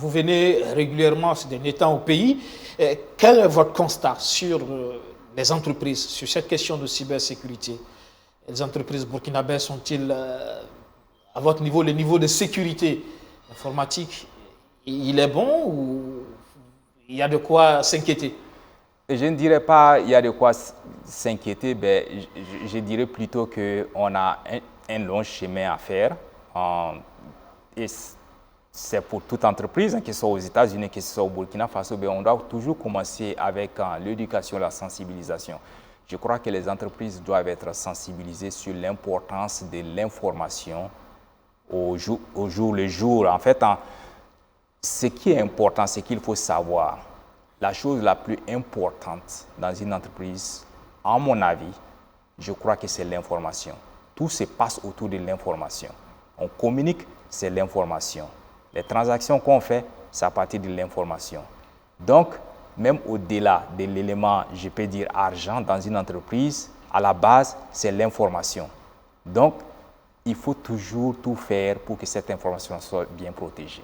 vous venez régulièrement ces derniers temps au pays. Quel est votre constat sur les entreprises, sur cette question de cybersécurité? Les entreprises burkinabées sont-ils, à votre niveau, le niveau de sécurité informatique, il est bon ou il y a de quoi s'inquiéter? Je ne dirais pas il y a de quoi s'inquiéter, mais je dirais plutôt qu'on a un long chemin à faire. Et c'est pour toute entreprise, que ce soit aux États-Unis, que ce soit au Burkina Faso, on doit toujours commencer avec l'éducation, la sensibilisation. Je crois que les entreprises doivent être sensibilisées sur l'importance de l'information au jour le jour. En fait, ce qui est important, c'est qu'il faut savoir. La chose la plus importante dans une entreprise, à mon avis, je crois que c'est l'information. Tout se passe autour de l'information. On communique, c'est l'information. Les transactions qu'on fait, c'est à partir de l'information. Donc, même au-delà de l'élément, je peux dire argent dans une entreprise, à la base, c'est l'information. Donc, il faut toujours tout faire pour que cette information soit bien protégée.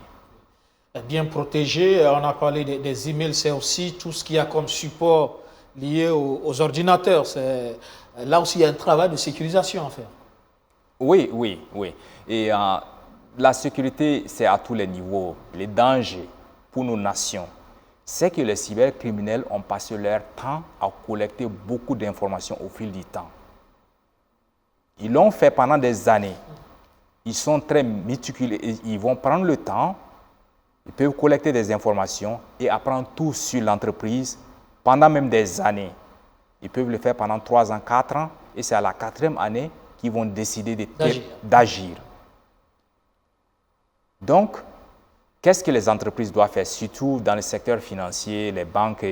Bien protégée, on a parlé des emails, c'est aussi tout ce qu'il y a comme support lié aux ordinateurs. Là aussi, il y a un travail de sécurisation à faire. Oui, oui, oui. Et la sécurité, c'est à tous les niveaux. Les dangers pour nos nations, c'est que les cybercriminels ont passé leur temps à collecter beaucoup d'informations au fil du temps. Ils l'ont fait pendant des années. Ils sont très méticuleux. Ils vont prendre le temps, ils peuvent collecter des informations et apprendre tout sur l'entreprise pendant même des années. Ils peuvent le faire pendant 3 ans, 4 ans, et c'est à la 4e année qu'ils vont décider d'agir. Donc, qu'est-ce que les entreprises doivent faire, surtout dans le secteur financier, les banques?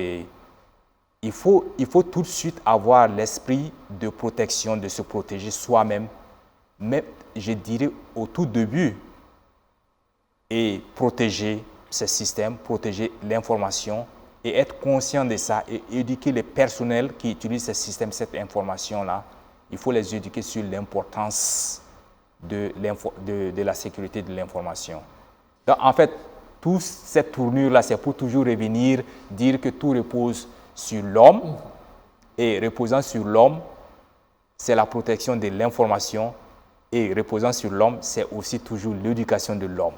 Il faut tout de suite avoir l'esprit de protection, de se protéger soi-même, mais je dirais au tout début, et protéger ces systèmes, protéger l'information et être conscient de ça et éduquer les personnels qui utilisent ces systèmes, cette information-là. Il faut les éduquer sur l'importance de la sécurité de l'information. Donc, en fait, toute cette tournure-là, c'est pour toujours revenir, dire que tout repose sur l'homme. Et reposant sur l'homme, c'est la protection de l'information. Et reposant sur l'homme, c'est aussi toujours l'éducation de l'homme.